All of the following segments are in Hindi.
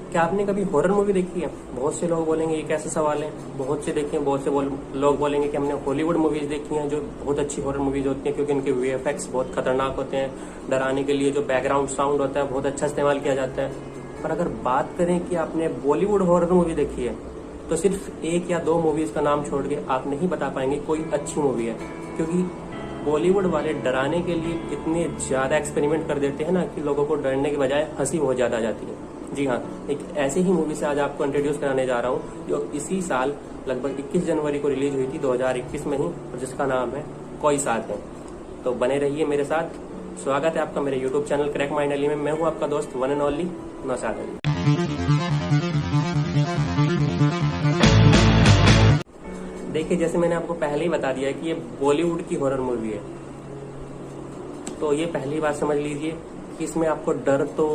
क्या आपने कभी हॉरर मूवी देखी है? बहुत से लोग बोलेंगे ये कैसे सवाल है। बहुत से देखे हैं, बहुत से लोग बोलेंगे कि हमने हॉलीवुड मूवीज देखी हैं जो बहुत अच्छी हॉरर मूवीज होती हैं क्योंकि इनके वीएफएक्स बहुत खतरनाक होते हैं। डराने के लिए जो बैकग्राउंड साउंड होता है बहुत अच्छा इस्तेमाल किया जाता है। पर अगर बात करें कि आपने बॉलीवुड हॉरर मूवी देखी है तो सिर्फ एक या दो मूवीज का नाम छोड़ के आप नहीं बता पाएंगे कोई अच्छी मूवी है। क्योंकि बॉलीवुड वाले डराने के लिए इतने ज्यादा एक्सपेरिमेंट कर देते हैं ना कि लोगों को डरने के बजाय हंसी बहुत ज्यादा आ जाती है। जी हाँ, एक ऐसी ही मूवी से आज आपको इंट्रोड्यूस कराने जा रहा हूँ जो इसी साल लगभग 21 जनवरी को रिलीज हुई थी 2021 में ही, और जिसका नाम है कोई साथ है। तो बने रहिए मेरे साथ। स्वागत है आपका मेरे YouTube channel crack mind Ali में। मैं हूँ आपका दोस्त one and only Naushad Ali. देखिए, जैसे मैंने आपको पहले ही बता दिया कि ये बॉलीवुड की हॉरर मूवी है, तो ये पहली बात समझ लीजिए कि इसमें आपको डर तो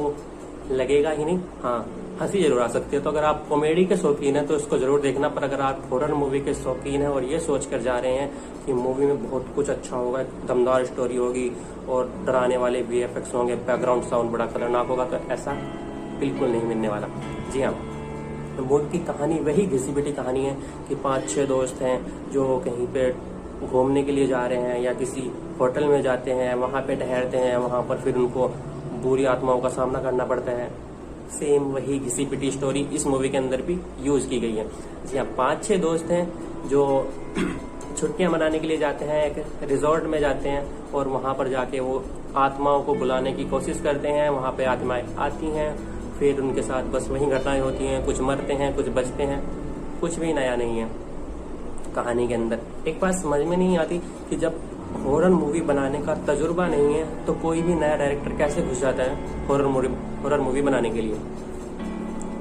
लगेगा ही नहीं, हाँ हंसी जरूर आ सकती है। तो अगर आप कॉमेडी के शौकीन हैं तो इसको जरूर देखना। पर अगर आप हॉरर मूवी के शौकीन हैं और ये सोच कर जा रहे हैं कि मूवी में बहुत कुछ अच्छा होगा, दमदार स्टोरी होगी और डराने वाले वीएफएक्स होंगे, बैकग्राउंड साउंड बड़ा खतरनाक होगा, तो ऐसा बिल्कुल नहीं मिलने वाला। जी हाँ, मूवी की कहानी वही घिसी पिटी कहानी है कि 5-6 दोस्त हैं जो कहीं पे घूमने के लिए जा रहे हैं या किसी होटल में जाते हैं, वहां पे ठहरते हैं, वहां पर फिर उनको बुरी आत्माओं का सामना करना पड़ता है। सेम वही घिसी पिटी स्टोरी इस मूवी के अंदर भी यूज की गई है। जी हाँ, 5-6 दोस्त हैं जो छुट्टियां मनाने के लिए जाते हैं, एक रिजॉर्ट में जाते हैं और वहां पर जाके वो आत्माओं को बुलाने की कोशिश करते हैं। वहां पे आत्माएं आती हैं, फिर उनके साथ बस वही घटनाएं होती हैं, कुछ मरते हैं, कुछ बचते हैं। कुछ भी नया नहीं है कहानी के अंदर। एक बात समझ में नहीं आती कि जब हॉरर मूवी बनाने का तजुर्बा नहीं है तो कोई भी नया डायरेक्टर कैसे घुस जाता है हॉरर मूवी बनाने के लिए।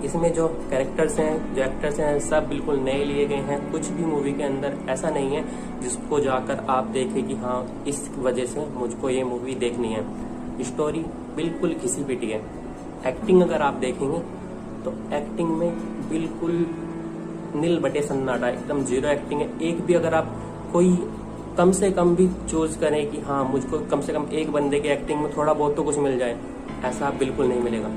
इसमें जो कैरेक्टर्स हैं, जो एक्टर्स हैं, सब बिल्कुल नए लिए गए हैं। कुछ भी मूवी के अंदर ऐसा नहीं है जिसको जाकर आप देखें कि हाँ इस वजह से मुझको ये मूवी देखनी है। स्टोरी बिल्कुल घिसी पिटी है। एक्टिंग अगर आप देखेंगे तो एक्टिंग में बिल्कुल नील बटे सन्नाटा, एकदम जीरो एक्टिंग है। एक भी अगर आप कोई कम से कम भी चूज करें कि हाँ मुझको कम से कम एक बंदे की एक्टिंग में थोड़ा बहुत तो कुछ मिल जाए, ऐसा बिल्कुल नहीं मिलेगा।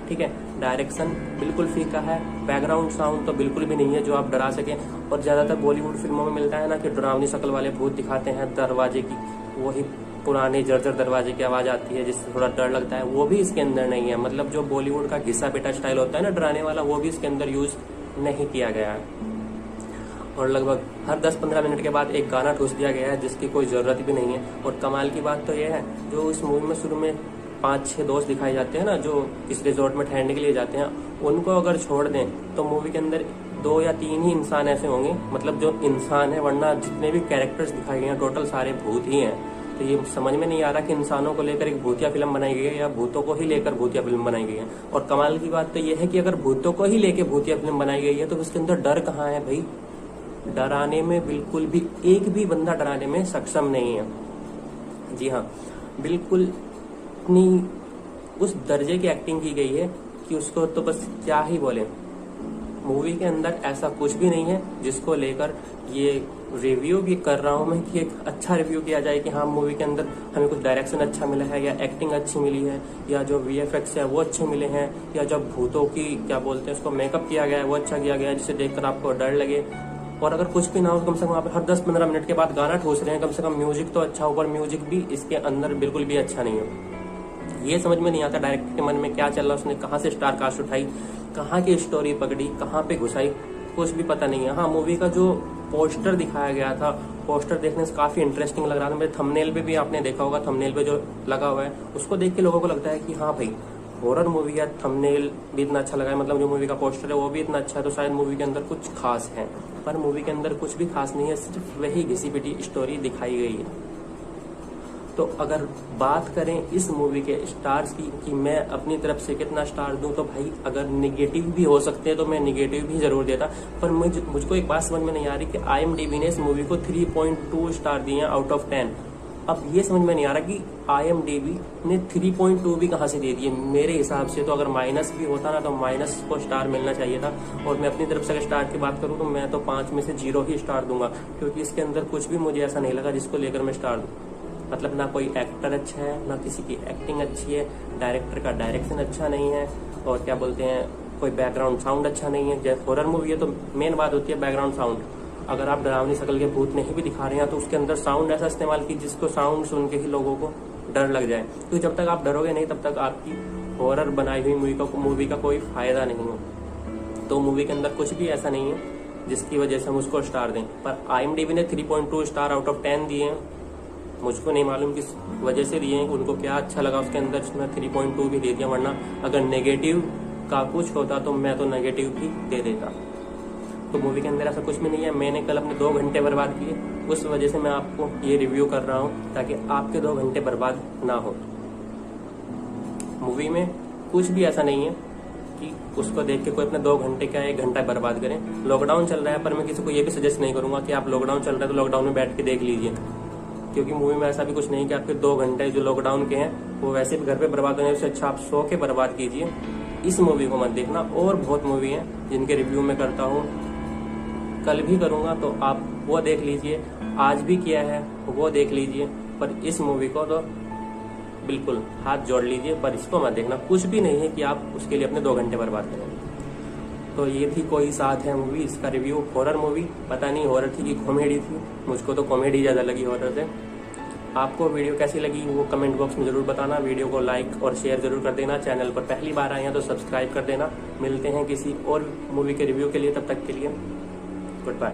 ठीक है, डायरेक्शन बिल्कुल फीका है, बैकग्राउंड साउंड तो बिल्कुल भी नहीं है जो आप डरा सकें। और ज्यादातर बॉलीवुड फिल्मों में मिलता है ना कि डरावनी शक्ल वाले भूत दिखाते हैं, दरवाजे की वही पुराने जर्जर दरवाजे की आवाज आती है जिससे थोड़ा डर लगता है, वो भी इसके अंदर नहीं है। मतलब जो बॉलीवुड का घिसा पिटा स्टाइल होता है ना डराने वाला, वो भी इसके अंदर यूज नहीं किया गया है। और लगभग हर 10-15 मिनट के बाद एक गाना ठूस दिया गया है जिसकी कोई जरूरत भी नहीं है। और कमाल की बात तो यह है, जो इस मूवी में शुरू में 5-6 दोस्त दिखाए जाते हैं ना जो इस रिजॉर्ट में ठहरने के लिए जाते हैं, उनको अगर छोड़ दें तो मूवी के अंदर 2 या 3 ही इंसान ऐसे होंगे, मतलब जो इंसान है, वरना जितने भी कैरेक्टर्स दिखाए गए हैं टोटल सारे भूत ही हैं। तो ये समझ में नहीं आ रहा कि इंसानों को लेकर एक भूतिया फिल्म बनाई गई है या भूतों को ही लेकर भूतिया फिल्म बनाई गई है। और कमाल की बात तो यह है कि अगर भूतों को ही लेकर भूतिया फिल्म बनाई गई है तो उसके अंदर डर कहाँ है भाई? डराने में बिल्कुल भी एक भी बंदा डराने में सक्षम नहीं है। जी हाँ, बिल्कुल इतनी उस दर्जे की एक्टिंग की गई है कि उसको तो बस क्या ही बोले। मूवी के अंदर ऐसा कुछ भी नहीं है जिसको लेकर ये रिव्यू भी कर रहा हूं मैं कि एक अच्छा रिव्यू किया जाए कि हाँ मूवी के अंदर हमें कुछ डायरेक्शन अच्छा मिला है या एक्टिंग अच्छी मिली है या जो वीएफएक्स है वो अच्छे मिले हैं या जो भूतों की क्या बोलते हैं उसको मेकअप किया गया है वो अच्छा किया गया है जिसे देखकर आपको डर लगे। और अगर कुछ भी ना हो कम से कम आप हर 10-15 मिनट के बाद गाना ठूस रहे हैं, कम से कम म्यूजिक तो अच्छा हो, पर म्यूजिक भी इसके अंदर बिल्कुल भी अच्छा नहीं है। ये समझ में नहीं आता डायरेक्टर के मन में क्या चल रहा है, उसने कहाँ से स्टार कास्ट उठाई, कहाँ की स्टोरी पकड़ी, कहाँ पे घुसाई, कुछ भी पता नहीं है। हाँ, मूवी का जो पोस्टर दिखाया गया था, पोस्टर देखने से काफी इंटरेस्टिंग लग रहा था। मेरे थंबनेल पे भी आपने देखा होगा, थंबनेल पे जो लगा हुआ है उसको देख के लोगों को लगता है कि हाँ भाई हॉरर मूवी है, थंबनेल भी इतना अच्छा लगा है, मतलब जो मूवी का पोस्टर है वो भी इतना अच्छा है, तो शायद मूवी के अंदर कुछ खास है। पर मूवी के अंदर कुछ भी खास नहीं है, सिर्फ वही घिसी पिटी स्टोरी दिखाई गई है। तो अगर बात करें इस मूवी के स्टार्स की कि मैं अपनी तरफ से कितना स्टार दूं, तो भाई अगर निगेटिव भी हो सकते हैं तो मैं निगेटिव भी जरूर देता। पर मुझको एक बात समझ में नहीं आ रही कि IMDb ने इस मूवी को 3.2 स्टार दिए हैं आउट ऑफ 10। अब ये समझ में नहीं आ रहा कि IMDb ने 3.2 भी कहाँ से दे दिए। मेरे हिसाब से तो अगर माइनस भी होता ना तो माइनस को स्टार मिलना चाहिए था। और मैं अपनी तरफ से अगर स्टार की बात करूँ तो मैं तो 5 में से 0 ही स्टार दूंगा, क्योंकि इसके अंदर कुछ भी मुझे ऐसा नहीं लगा जिसको लेकर मैं स्टार दूं। मतलब ना कोई एक्टर अच्छा है, ना किसी की एक्टिंग अच्छी है, डायरेक्टर का डायरेक्शन अच्छा नहीं है, और क्या बोलते हैं, कोई बैकग्राउंड साउंड अच्छा नहीं है। जैसे हॉरर मूवी है तो मेन बात होती है बैकग्राउंड साउंड। अगर आप डरावनी शक्ल के भूत नहीं भी दिखा रहे हैं तो उसके अंदर साउंड ऐसा इस्तेमाल की जिसको साउंड सुन के ही लोगों को डर लग जाए, क्योंकि जब तक आप डरोगे नहीं तब तक आपकी हॉरर बनाई हुई मूवी का कोई फायदा नहीं है। तो मूवी के अंदर कुछ भी ऐसा नहीं है जिसकी वजह से हम उसको स्टार दें। पर IMDb ने 3.2 स्टार आउट ऑफ 10 दिए हैं। मुझको नहीं मालूम किस वजह से दिए हैं, उनको क्या अच्छा लगा उसके अंदर, उसमें 3.2 भी दे दिया। वरना अगर नेगेटिव का कुछ होता तो मैं तो नेगेटिव भी दे देता। तो मूवी के अंदर ऐसा कुछ भी नहीं है। मैंने कल अपने 2 घंटे बर्बाद किए, उस वजह से मैं आपको ये रिव्यू कर रहा हूँ ताकि आपके 2 घंटे बर्बाद ना हो। मूवी में कुछ भी ऐसा नहीं है कि उसको देख के कोई अपने 2 घंटे का 1 घंटा बर्बाद करें। लॉकडाउन चल रहा है, पर मैं किसी को ये भी सजेस्ट नहीं करूंगा कि आप लॉकडाउन चल रहा है तो लॉकडाउन में बैठ के देख लीजिए, क्योंकि मूवी में ऐसा भी कुछ नहीं कि आपके 2 घंटे जो लॉकडाउन के हैं वो वैसे भी घर पे बर्बाद होने से अच्छा आप सो के बर्बाद कीजिए। इस मूवी को मत देखना। और बहुत मूवी है जिनके रिव्यू मैं करता हूँ, कल भी करूंगा, तो आप वो देख लीजिए। आज भी किया है वो देख लीजिए, पर इस मूवी को तो बिल्कुल हाथ जोड़ लीजिए, पर इसको मत देखना। कुछ भी नहीं है कि आप उसके लिए अपने 2 घंटे बर्बाद करें। तो ये थी कोई साथ है मूवी, इसका रिव्यू। हॉरर मूवी, पता नहीं हॉरर थी कि कॉमेडी थी, मुझको तो कॉमेडी ज्यादा लगी हॉरर से। आपको वीडियो कैसी लगी वो कमेंट बॉक्स में जरूर बताना। वीडियो को लाइक और शेयर जरूर कर देना। चैनल पर पहली बार आए हैं तो सब्सक्राइब कर देना। मिलते हैं किसी और मूवी के रिव्यू के लिए, तब तक के लिए गुड बाय।